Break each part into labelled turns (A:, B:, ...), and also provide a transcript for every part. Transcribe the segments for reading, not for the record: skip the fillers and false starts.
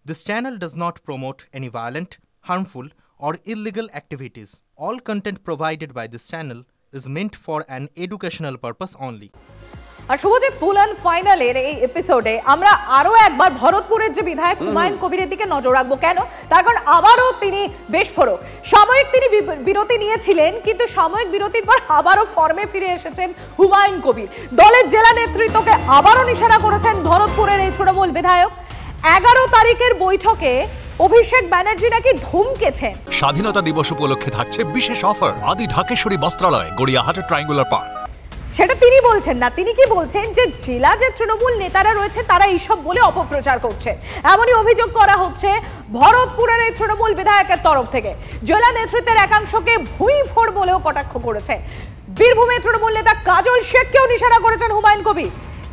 A: This channel does not promote any violent, harmful, or illegal activities. All content provided by this channel is meant for an educational purpose only.
B: আর Subhajit full and ফাইনালের এই এপিসোডে আমরা আরো একবার ভরতপুরের যে বিধায়ক হুমায়ুন কবিরের দিকে নজর রাখবো। কেন? তার কারণ আবারও তিনি বিস্ফোরক। সাময়িক তিনি বিরতি নিয়েছিলেন, কিন্তু সাময়িক বিরতির পর আবারও ফর্মে ফিরে এসেছেন হুমায়ুন কবির। দলের জেলা নেতৃত্বকে আবারও নিশানা করেছেন ভরতপুরের এই তৃণমূল বিধায়ক। 11 তারিখের বৈঠকে অভিষেক ব্যানার্জি নাকি ধমকেছেন।
C: স্বাধীনতা দিবস উপলক্ষে থাকছে বিশেষ অফার আদি ঢাকেশ্বরী বস্ত্রালয়, গড়িয়াহাট ট্রায়াঙ্গুলার পার্ক।
B: সেটা তিনি বলছেন না, তিনি কি বলছেন যে জেলা যে তৃণমূল নেতারা রয়েছে তারা এইসব বলে অপপ্রচার করছে, এমনই অভিযোগ করা হচ্ছে ভরতপুরের এই তৃণমূল বিধায়কের তরফ থেকে। জেলা নেতৃত্বের একাংশকে ভুঁইফোড় বলেও কটাক্ষ করেছে। বীরভূমের তৃণমূল নেতা কাজল শেখকেও নিশানা করেছেন হুমায়ুন কবির।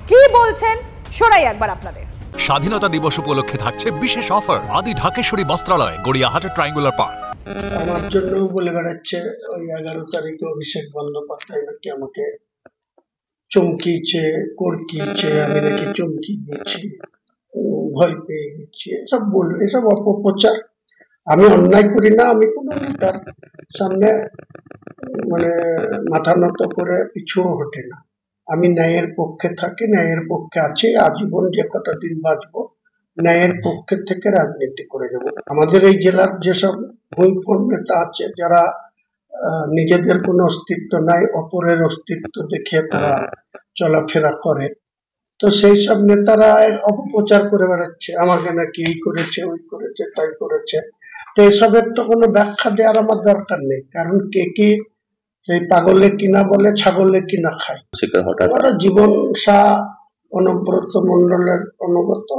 B: কি বলছেন শোনাই একবার আপনাদের।
C: স্বাধীনতা দিবস উপলক্ষে থাকছে বিশেষ অফার আদি ঢাকেশ্বরী বস্ত্রালয়, গড়িয়াহাট ট্রায়াঙ্গুলার পার্ক।
D: আমার জন্য বলে বেড়াচ্ছে ওই 11 তারিখে অভিষেক বন্দ্যোপাধ্যায় নাকি আমাকে চমকিয়েছে, কড়কিয়েছে, আমি নাকি চমকি দিয়েছি, ভয় পেয়ে গেছি, এসব বলবে, এসব অপপ্রচার। আমি অন্যায় করি না, আমি কোনো নেতার সামনে মাথা নত করে পিছুও হটে না। আমি ন্যায়ের পক্ষে থাকি, ন্যায়ের পক্ষে আছি, আজীবন যে কটা দিন বাঁচবো ন্যায়ের পক্ষে থেকে রাজনীতি করে যাব। আমাদের এই জেলার যেসব ভুঁইফোড় নেতা আছে, যারা নিজেদের কোনো অস্তিত্ব নাই, অপরের অস্তিত্ব দেখে তারা চলাফেরা করে, তো সেই সব নেতারা অপপ্রচার করে বেড়াচ্ছে, আমাকে নাকি এই করেছে, ওই করেছে, তাই করেছে। তো এসবের তো কোনো ব্যাখ্যা দেওয়ার আমার দরকার নেই, কারণ কে কি সেই পাগলে কিনা বলে, ছাগলে কিনা খায়। ওরা জীবন শাহ অনুব্রত মন্ডলের অনুগত,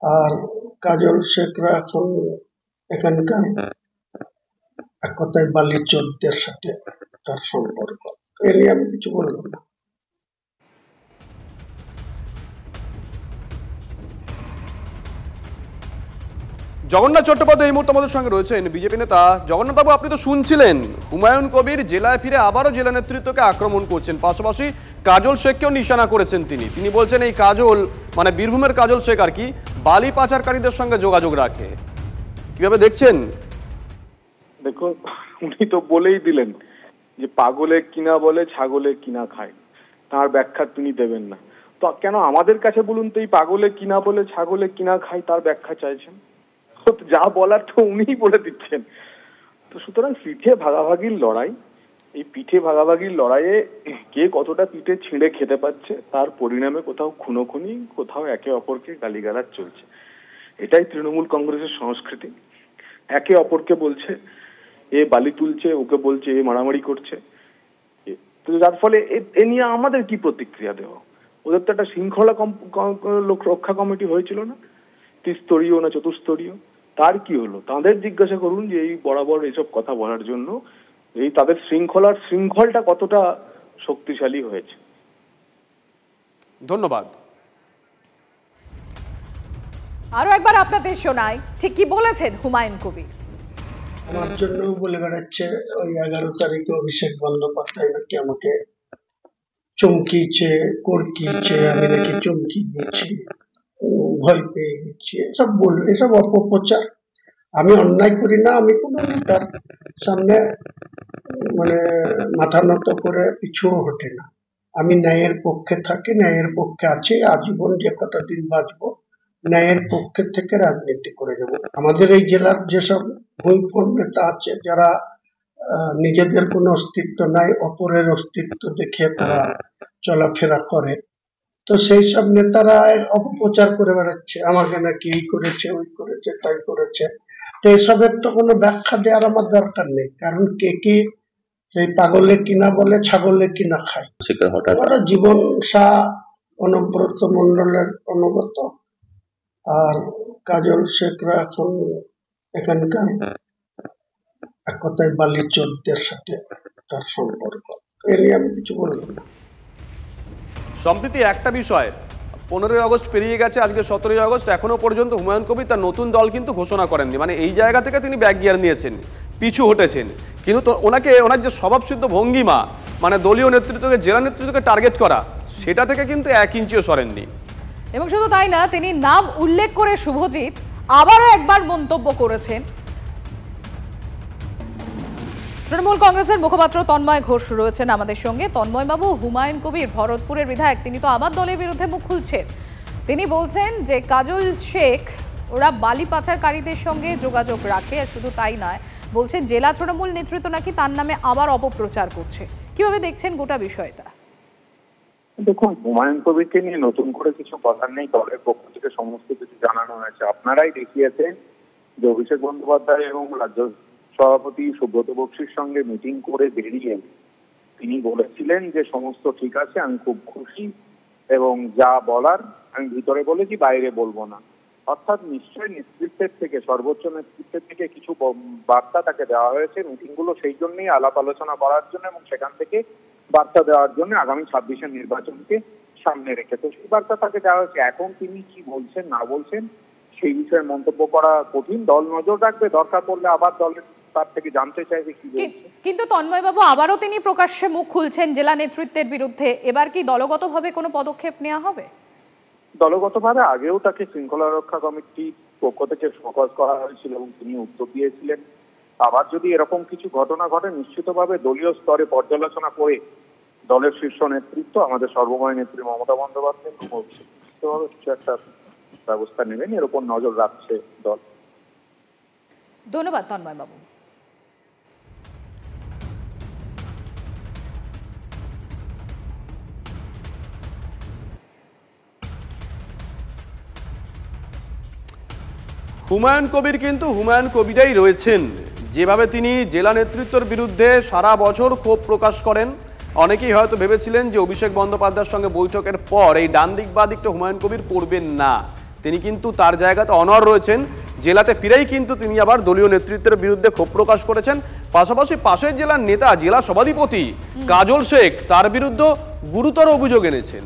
D: আর কাজল শেখরা এখন এখানকার এক কথায় বালি চোরদের সাথে তার সম্পর্ক। এ নিয়ে আমি কিছু বলবো না।
E: জগন্নাথ চট্টোপাধ্যায় এই মুহূর্তে আমাদের সঙ্গে রয়েছেন, বিজেপি নেতা। জগন্নাথবাবু, আপনি তো শুনছিলেন হুমায়ুন কবির জেলায় ফিরে আবারও জেলা নেতৃত্বকে আক্রমণ করছেন, পাশাপাশি কাজল শেখকেও নিশানা করেছেন। তিনি বলছেন এই কাজল বীরভূমের কাজল শেখ আর কি বালি পাচারকারীদের সঙ্গে যোগাযোগ রাখে। কিভাবে দেখছেন?
F: দেখুন, উনি তো বলেই দিলেন যে পাগলে কিনা বলে, ছাগলে কিনা খায়, তার ব্যাখ্যা তিনি দেবেন না। তো কেন আমাদের কাছে বলুন তো এই পাগলে কিনা বলে, ছাগলে কিনা খায় তার ব্যাখ্যা চাইছেন? যা বলার তো উনিই বলে দিচ্ছেন। তো সুতরাং পিঠে ভাগাভাগির লড়াই, এই পিঠে ভাগাভাগির লড়াইয়ে কে কতটা পিঠে ছিঁড়ে খেতে পাচ্ছে তার পরিণামে কোথাও খুনোখুনি, কোথাও একে অপরকে গালিগালাজ চলছে। এটাই তৃণমূল কংগ্রেসের সংস্কৃতি। একে অপরকে বলছে এ বালি তুলছে, ওকে বলছে এ মারামারি করছে। তো যার ফলে এ নিয়ে আমাদের কি প্রতিক্রিয়া দেওয়া? ওদের তো একটা শৃঙ্খলা রক্ষা কমিটি হয়েছিল না, ত্রিস্তরীয় না চতুস্তরীয়, তার কি হলো? তাদের জিজ্ঞাসা করুন যে এই বরাবর এইসব কথা বলার জন্য এই তাদের শৃঙ্খলটা কতটা শক্তিশালী হয়েছে।
E: ধন্যবাদ।
B: আরো একবার আপনাদের শোনাই ঠিক কি বলেছেন হুমায়ুন কবির।
D: আমার জন্য বলে বেড়াচ্ছে ওই 11 তারিখে অভিষেক বন্দ্যোপাধ্যায় নাকি আমাকে চমকিয়েছে, কড়কিয়েছে, আমি নাকি চমকি দিয়েছি, ভয় পেয়ে গেছি, এসব বলবে, এসব অপপ্রচার। আমি অন্যায় করি না, আমি কোনো নেতার সামনে মাথা নত করে পিছুও হটে না। আমি ন্যায়ের পক্ষে থাকি, ন্যায়ের পক্ষে আছি, আজীবন যে কটা দিন বাঁচবো ন্যায়ের পক্ষে থেকে রাজনীতি করে যাব। আমাদের এই জেলার যেসব ভুঁইফোড় নেতা আছে, যারা নিজেদের কোনো অস্তিত্ব নাই, অপরের অস্তিত্ব দেখে তারা চলাফেরা করে, তো সেই সব নেতারা অপপ্রচার করে বেড়াচ্ছে, আমাকে নাকি এই করেছে, ওই করেছে, তাই করেছে। তো এসবের তো কোনো ব্যাখ্যা দেওয়ার আমার দরকার নেই, কারণ কে কি সেই পাগলে কিনা বলে, ছাগলে কিনা খায়। ওরা জীবন শাহ অনুব্রত মন্ডলের অনুগত, আর কাজল শেখরা এখন এখানকার এক কথায় বালি চোরদের সাথে তার সম্পর্ক। এ নিয়ে আমি কিছু বলবো না।
E: সম্প্রতি একটা বিষয়, 15ই আগস্ট পেরিয়ে গেছে, আজকে 17ই আগস্ট, এখনো পর্যন্ত হুমায়ুন কবির তার নতুন দল কিন্তু ঘোষণা করেননি। এই জায়গা থেকে তিনি ব্যাক গিয়ার নিয়েছেন, পিছু হটেছেন, কিন্তু ওনার যে স্বভাবসিদ্ধ ভঙ্গিমা, দলীয় নেতৃত্বকে, জেলা নেতৃত্বকে টার্গেট করা, সেটা থেকে কিন্তু 1 ইঞ্চিও সরেননি।
B: এবং শুধু তাই না, তিনি নাম উল্লেখ করে শুভজিৎ আবারও একবার মন্তব্য করেছেন তৃণমূল কংগ্রেসের মুখপাত্র তন্ময় ঘোষ রয়েছেন আমাদের সঙ্গে। তন্ময় বাবু, হুমায়ুন কবির ভরতপুরের বিধায়ক, তিনি তো আমার দলের বিরুদ্ধে মুখ খুলছেন। তিনি বলছেন যে কাজল শেখ ওরা বালি পাচারকারীদের সঙ্গে যোগাযোগ রাখে, আর শুধু তাই নয়, বলছেন জেলা তৃণমূল নেতৃত্ব নাকি তার নামে আবার অপপ্রচার করছে। কিভাবে দেখছেন গোটা বিষয়টা?
G: দেখুন, হুমায়ুন কবিরকে নিয়ে নতুন করে কিছু কথা নেই, দলের পক্ষ থেকে সমস্ত কিছু জানানো হয়েছে। আপনারাই দেখিয়েছেন যে অভিষেক বন্দ্যোপাধ্যায় এবং রাজ্য সভাপতি সুব্রত বক্সির সঙ্গে মিটিং করে বেরিয়ে তিনি বলেছিলেন যে সমস্ত ঠিক আছে, আমি খুব খুশি এবং যা বলার আমি ভিতরে বলেছি, বাইরে বলবো না। অর্থাৎ নিশ্চয়ই নেতৃত্বের থেকে, সর্বোচ্চ নেতৃত্বের থেকে কিছু বার্তা তাকে দেওয়া হয়েছে। মিটিংগুলো সেই জন্যই আলাপ আলোচনা করার জন্য এবং সেখান থেকে বার্তা দেওয়ার জন্য আগামী 26-এর নির্বাচনকে সামনে রেখে। তো সেই বার্তা তাকে দেওয়া হয়েছে। এখন তিনি কি বলছেন না বলছেন সেই বিষয়ে মন্তব্য করা কঠিন। দল নজর রাখবে, দরকার পড়লে আবার দলের তার থেকে জানতে চাইবে কি বলছে।
B: কিন্তু তন্ময় বাবু, আবারও তিনি প্রকাশ্যে মুখ খুলছেন জেলা নেতৃত্বের বিরুদ্ধে। এবার কি দলগতভাবে কোনো পদক্ষেপ নেওয়া হবে?
G: দলগতভাবে আগেও তাকে শৃঙ্খলা রক্ষা কমিটির পক্ষ থেকে ফোকাস করা হয়েছিল এবং তিনি উত্তর দিয়েছিলেন। আবার যদি এরকম কিছু ঘটনা ঘটে, নিশ্চিতভাবে দলীয় স্তরে পর্যালোচনা করে দলের শীর্ষ নেতৃত্ব, আমাদের সর্বময় নেত্রী মমতা বন্দ্যোপাধ্যায় কিছু একটা ব্যবস্থা নেবেন, এর উপর নজর রাখছে দল।
B: ধন্যবাদ তন্ময় বাবু।
E: হুমায়ুন কবির কিন্তু হুমায়ুন কবিরাই রয়েছেন। যেভাবে তিনি জেলা নেতৃত্বের বিরুদ্ধে সারা বছর ক্ষোভ প্রকাশ করেন, অনেকেই হয়তো ভেবেছিলেন যে অভিষেক বন্দ্যোপাধ্যায়ের সঙ্গে বৈঠকের পর এই ডান দিক বা দিকটা হুমায়ুন কবির করবেন না। তিনি কিন্তু তার জায়গাতে অনড় রয়েছেন। জেলাতে ফিরেই কিন্তু তিনি আবার দলীয় নেতৃত্বের বিরুদ্ধে ক্ষোভ প্রকাশ করেছেন। পাশাপাশি পাশের জেলার নেতা, জেলা সভাধিপতি কাজল শেখ, তার বিরুদ্ধে গুরুতর অভিযোগ এনেছেন।